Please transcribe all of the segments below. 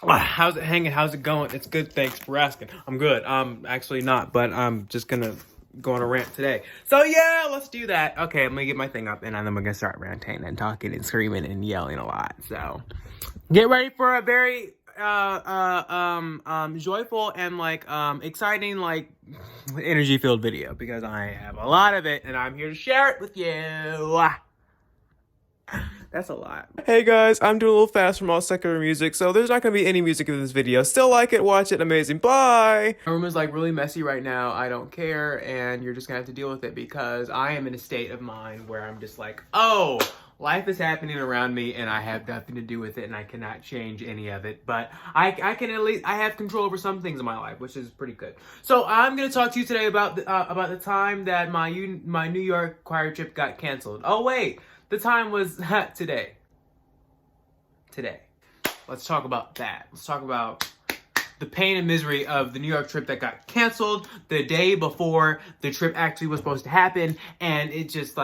How's it hanging? How's it going? It's good. Thanks for asking. I'm good. Actually not, but I'm just gonna go on a rant today. So yeah, let's do that. Okay, I'm gonna get my thing up, and then we're gonna start ranting and talking and screaming and yelling a lot. So get ready for a very joyful and exciting energy filled video because I have a lot of it, and I'm here to share it with you. That's a lot. Hey guys, I'm doing a little fast from all secular music, so there's not gonna be any music in this video. Still like it, watch it, amazing, bye! My room is really messy right now, I don't care, and you're just gonna have to deal with it because I am in a state of mind where I'm just like, oh, life is happening around me and I have nothing to do with it and I cannot change any of it, but I can at least, I have control over some things in my life, which is pretty good. So I'm gonna talk to you today about the time that my New York choir trip got canceled. Oh wait! The time was today. Today. Let's talk about that. Let's talk about the pain and misery of the New York trip that got canceled the day before the trip actually was supposed to happen, and it just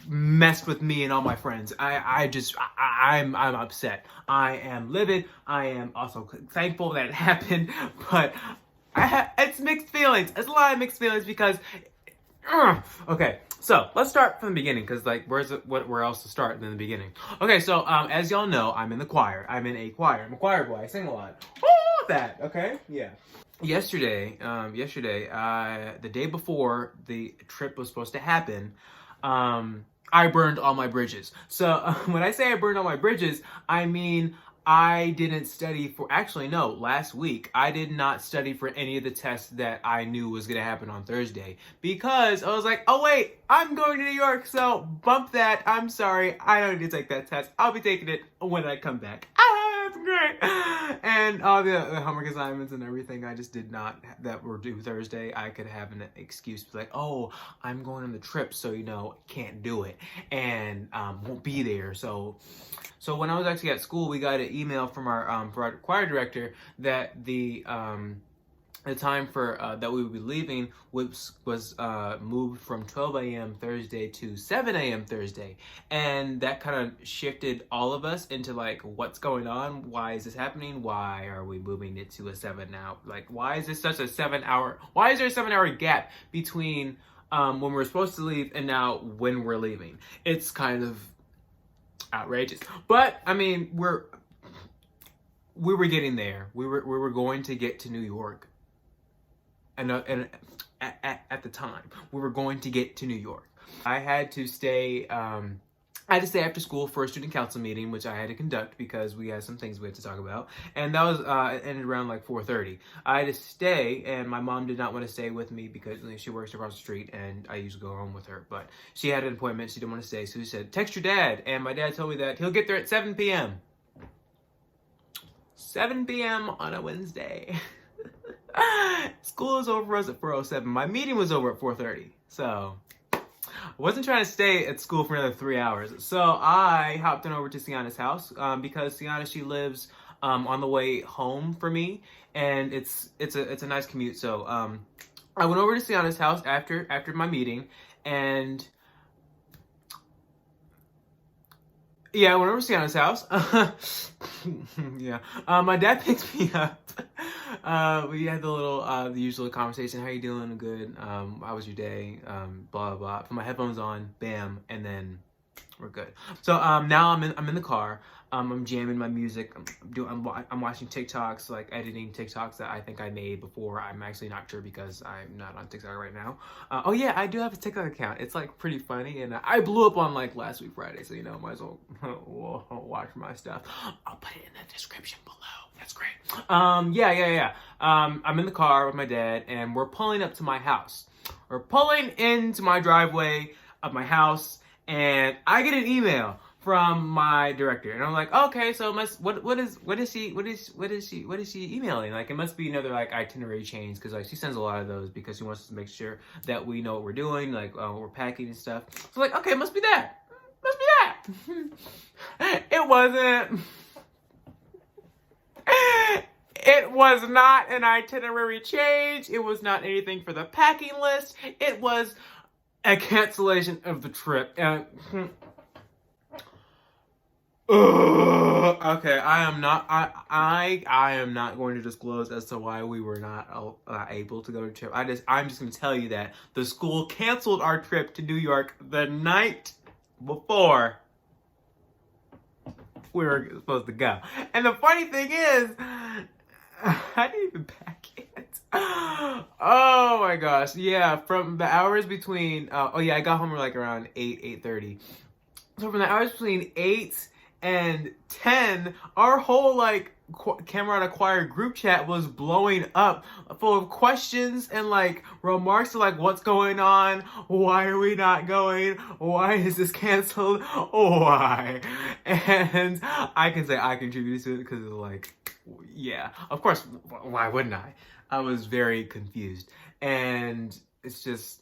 messed with me and all my friends. I'm upset. I am livid. I am also thankful that it happened, but it's mixed feelings. It's a lot of mixed feelings because okay, so let's start from the beginning because where else to start than the beginning? Okay, so as y'all know, I'm in the choir. I'm in a choir. I'm a choir boy. I sing a lot. That okay? Yeah. Yesterday, the day before the trip was supposed to happen, I burned all my bridges. So when I say I burned all my bridges, I mean I didn't study for, actually no, last week, I did not study for any of the tests that I knew was going to happen on Thursday because I was like, oh wait, I'm going to New York, so bump that, I'm sorry, I don't need to take that test, I'll be taking it when I come back. That's great. And all the homework assignments and everything I just did not, that were due Thursday, I could have an excuse to be like, oh, I'm going on the trip, so can't do it, and won't be there, so when I was actually at school, we got an email from our choir director that the time for that we would be leaving was moved from 12 a.m. Thursday to 7 a.m. Thursday, and that kind of shifted all of us into what's going on? Why is this happening? Why are we moving it to a 7 now? Why is this such a 7 hour? Why is there a 7 hour gap between when we're supposed to leave and now when we're leaving? It's kind of outrageous, but I mean we were getting there. We were going to get to New York, and at the time we were going to get to New York. I had to stay after school for a student council meeting, which I had to conduct because we had some things we had to talk about, and that was it ended around 4:30. I had to stay, and my mom did not want to stay with me because she works across the street, and I usually go home with her. But she had an appointment; she didn't want to stay, so she said, "Text your dad." And my dad told me that he'll get there at 7 p.m. 7 p.m. on a Wednesday. School is over for us at 4:07. My meeting was over at 4:30, so I wasn't trying to stay at school for another 3 hours. So I hopped on over to Sienna's house because Sienna, she lives on the way home for me, and it's a nice commute. So I went over to Sienna's house after my meeting, and yeah, I went over to Sienna's house. Yeah, my dad picked me up. We had the usual conversation. How you doing? Good. How was your day? Blah blah blah. Put my headphones on. Bam, and then we're good. So now I'm in the car. I'm jamming my music. I'm watching TikToks, editing TikToks that I think I made before. I'm actually not sure because I'm not on TikTok right now. Oh yeah, I do have a TikTok account. It's pretty funny, and I blew up on last week Friday, so might as well watch my stuff. I'll put it in the description below. That's great. Yeah. I'm in the car with my dad, and we're pulling up to my house. We're pulling into my driveway of my house, and I get an email from my director, and I'm like, okay, so what is she emailing? It must be another itinerary change because she sends a lot of those because she wants to make sure that we know what we're doing, what we're packing and stuff. So okay, it must be that. It wasn't. It was not an itinerary change. It was not anything for the packing list. It was a cancellation of the trip. Ugh. Okay, I am not going to disclose as to why we were not able to go to trip. I'm just going to tell you that the school canceled our trip to New York the night before we were supposed to go. And the funny thing is, I didn't even pack it. Oh my gosh. Yeah, from the hours between I got home like around 8:30. So from the hours between 8 and 10, our whole like Camerata Choir group chat was blowing up, full of questions and like remarks to like what's going on, why are we not going, why is this canceled, why? And I can say I contributed to it because it's like, yeah, of course, why wouldn't I? I was very confused, and it's just,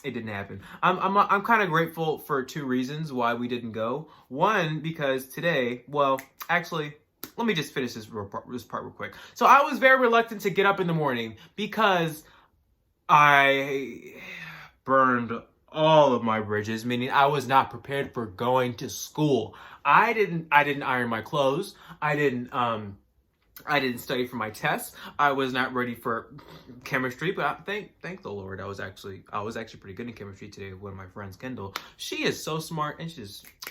it didn't happen. I'm kind of grateful for two reasons why we didn't go. One, because today, well, actually, let me just finish this part real quick. So I was very reluctant to get up in the morning because I burned all of my bridges, meaning I was not prepared for going to school. I didn't iron my clothes. I didn't study for my tests. I was not ready for chemistry, but thank the Lord, I was actually pretty good in chemistry today with one of my friends, Kendall. She is so smart, and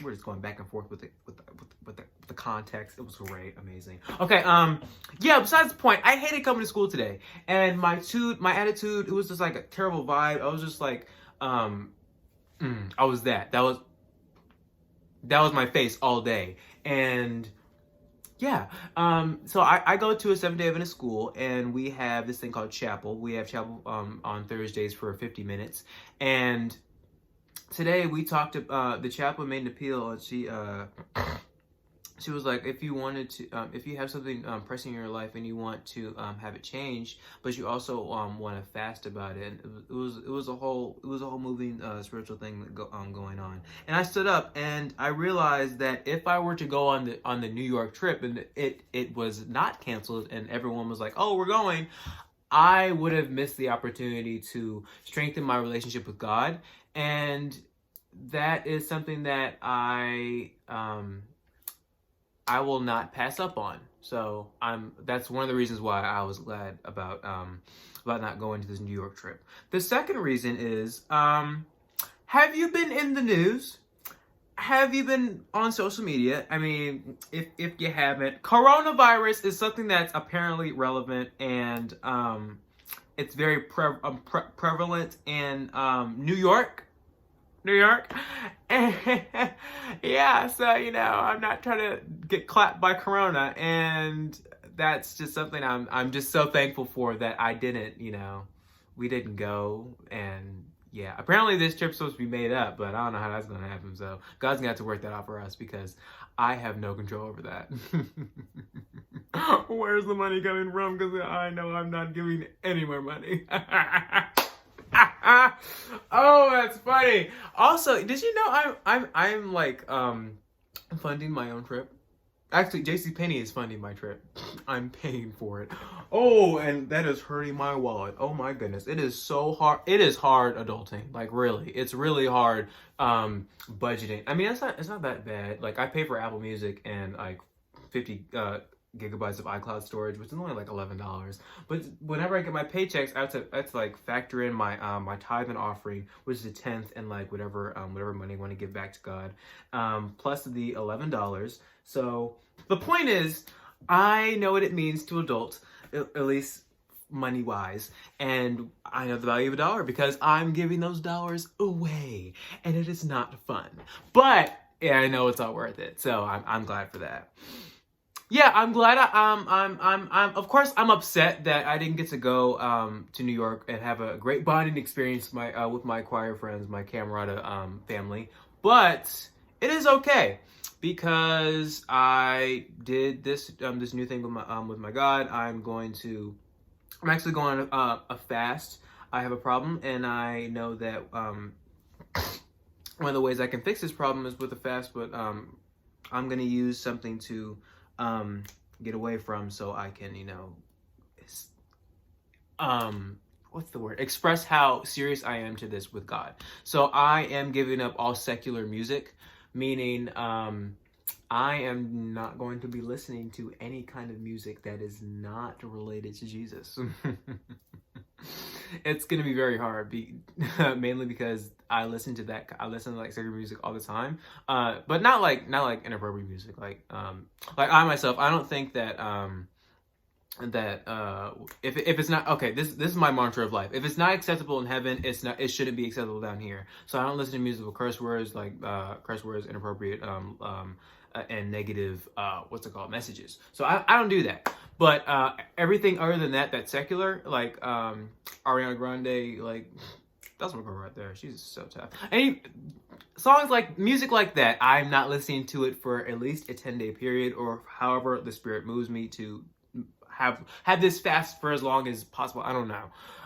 we're just going back and forth with the context. It was great, amazing. Okay, yeah. Besides the point, I hated coming to school today, and my attitude, it was just like a terrible vibe. I was just like, I was that was my face all day, and. Yeah, so I go to a 7-day Adventist school, and we have this thing called chapel. We have chapel on Thursdays for 50 minutes, and today we talked. The chaplain made an appeal, and she was like, if you wanted to, if you have something pressing in your life and you want to have it changed, but you also want to fast about it, and it was a whole moving spiritual thing going on. And I stood up and I realized that if I were to go on the New York trip and it was not canceled and everyone was like, oh, we're going, I would have missed the opportunity to strengthen my relationship with God, and that is something that I will not pass up on. So that's one of the reasons why I was glad about not going to this New York trip. The second reason is, have you been in the news? Have you been on social media? I mean, if you haven't, coronavirus is something that's apparently relevant, and it's very prevalent in New York. Yeah, so I'm not trying to get clapped by corona, and that's just something I'm just so thankful for that I didn't, we didn't go. And yeah, apparently this trip's supposed to be made up, but I don't know how that's gonna happen, so God's gonna have to work that out for us because I have no control over that. Where's the money coming from? Because I know I'm not giving any more money. Oh, that's funny. Also, did you know I'm like funding my own trip? Actually, JCPenney is funding my trip. I'm paying for it. Oh, and that is hurting my wallet. Oh my goodness. It is so hard. It is hard adulting. Like really. It's really hard budgeting. I mean, it's not that bad. Like I pay for Apple Music and like 50 gigabytes of iCloud storage, which is only like $11. But whenever I get my paychecks, I have to like factor in my my tithe and offering, which is a tenth, and like whatever money I want to give back to God, plus the $11. So the point is, I know what it means to adult, at least money wise, and I know the value of a dollar because I'm giving those dollars away, and it is not fun. But yeah, I know it's all worth it, so I'm glad for that. Yeah, I'm glad. I'm of course I'm upset that I didn't get to go to New York and have a great bonding experience with my choir friends, my Camerata family. But it is okay because I did this new thing with my God. I'm actually going on a fast. I have a problem, and I know that one of the ways I can fix this problem is with a fast. But I'm gonna use something to get away from, so I can, what's the word? Express how serious I am to this with God. So I am giving up all secular music, meaning I am not going to be listening to any kind of music that is not related to Jesus. It's gonna be very hard, mainly because I listen to like secular music all the time, but not like inappropriate music. Like I myself, I don't think that if it's not okay, this is my mantra of life. If it's not acceptable in heaven, it shouldn't be acceptable down here. So I don't listen to music with curse words, inappropriate and negative messages. So I don't do that. But everything other than that, that's secular, like Ariana Grande, like that's my girl right there. She's so tough. Any songs like music like that, I'm not listening to it for at least a 10-day period, or however the Spirit moves me to have this fast for as long as possible. I don't know.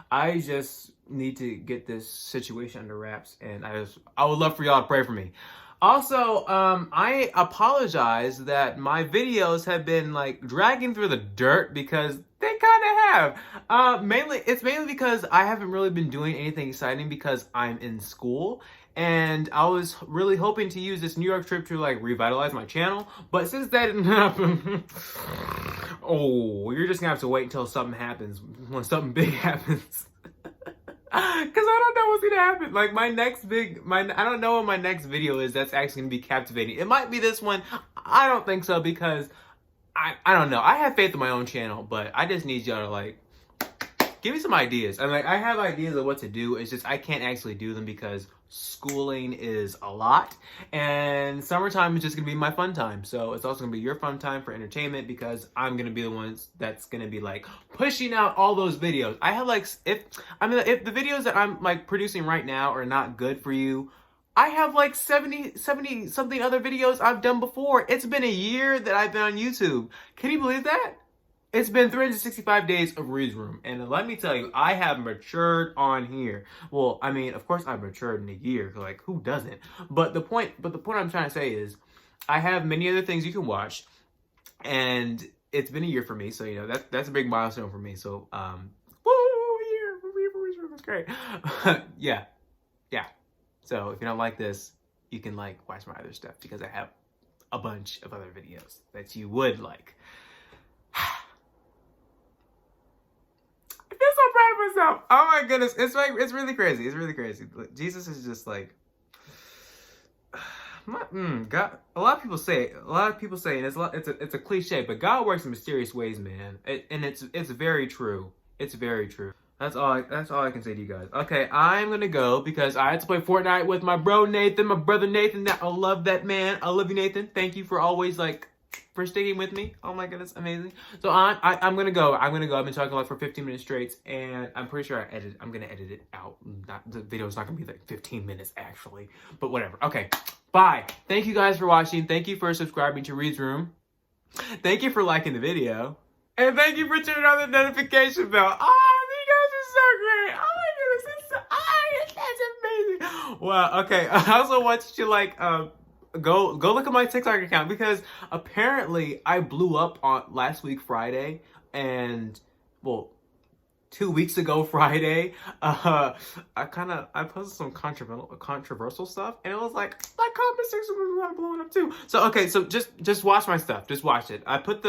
I just need to get this situation under wraps, and I would love for y'all to pray for me. Also, I apologize that my videos have been like dragging through the dirt, because they kind of have. It's mainly because I haven't really been doing anything exciting because I'm in school, and I was really hoping to use this New York trip to like revitalize my channel. But since that didn't happen, oh, you're just gonna have to wait until something happens, when something big happens. Because I don't know what's gonna happen. Like I don't know what my next video is that's actually gonna be captivating. It might be this one. I don't think so, because I don't know. I have faith in my own channel, but I just need y'all to like give me some ideas. And like I have ideas of what to do. It's just I can't actually do them because schooling is a lot, and summertime is just gonna be my fun time. So it's also gonna be your fun time for entertainment, because I'm gonna be the ones that's gonna be like pushing out all those videos. I have like if the videos that I'm like producing right now are not good for you, I have like 70 something other videos I've done before. It's been a year that I've been on YouTube. Can you believe that? It's been 365 days of Reid's Room, and let me tell you, I have matured on here. Well, I mean, of course I've matured in a year, like who doesn't? But the point I'm trying to say is, I have many other things you can watch, and it's been a year for me, so you know that's a big milestone for me. So woo, year for Reid's Room, that's great. yeah. So if you don't like this, you can like watch my other stuff, because I have a bunch of other videos that you would like. Myself. Oh my goodness, it's really crazy. It's really crazy. Jesus is just like God. A lot of people say, and it's a cliche, but God works in mysterious ways, man. And it's very true. It's very true. That's all I can say to you guys. Okay, I'm gonna go because I had to play Fortnite with my bro Nathan, my brother Nathan. I love that man. I love you, Nathan. Thank you for always for sticking with me. Oh my goodness, amazing. So I'm gonna go. I've been talking like for 15 minutes straight, and I'm pretty sure I'm gonna edit it out. The video's not gonna be like 15 minutes actually, but whatever. Okay, bye. Thank you guys for watching. Thank you for subscribing to Reid's Room. Thank you for liking the video, and thank you for turning on the notification bell. Oh, you guys are so great. Oh my goodness, that's amazing. Wow. Okay. I also want you to like go look at my TikTok account, because apparently I blew up on last week Friday, and well 2 weeks ago Friday, I posted some controversial stuff, and it was like my comment section was blowing up too. So okay, so just watch my stuff. Just watch it. I put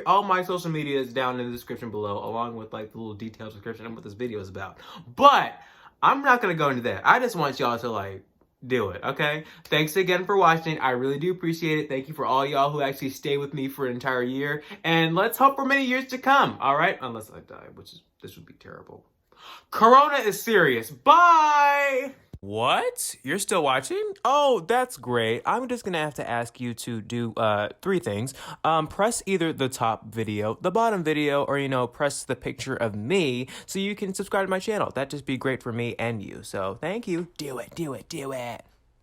all my social medias down in the description below, along with like the little detailed description of what this video is about. But I'm not gonna go into that. I just want y'all to like do it, okay? Thanks again for watching. I really do appreciate it. Thank you for all y'all who actually stay with me for an entire year, and let's hope for many years to come. All right, unless I die, this would be terrible. Corona is serious. Bye. What? You're still watching? Oh, that's great. I'm just gonna have to ask you to do 3 things. Press either the top video, the bottom video, or press the picture of me so you can subscribe to my channel. That'd just be great for me and you. So thank you. Do it.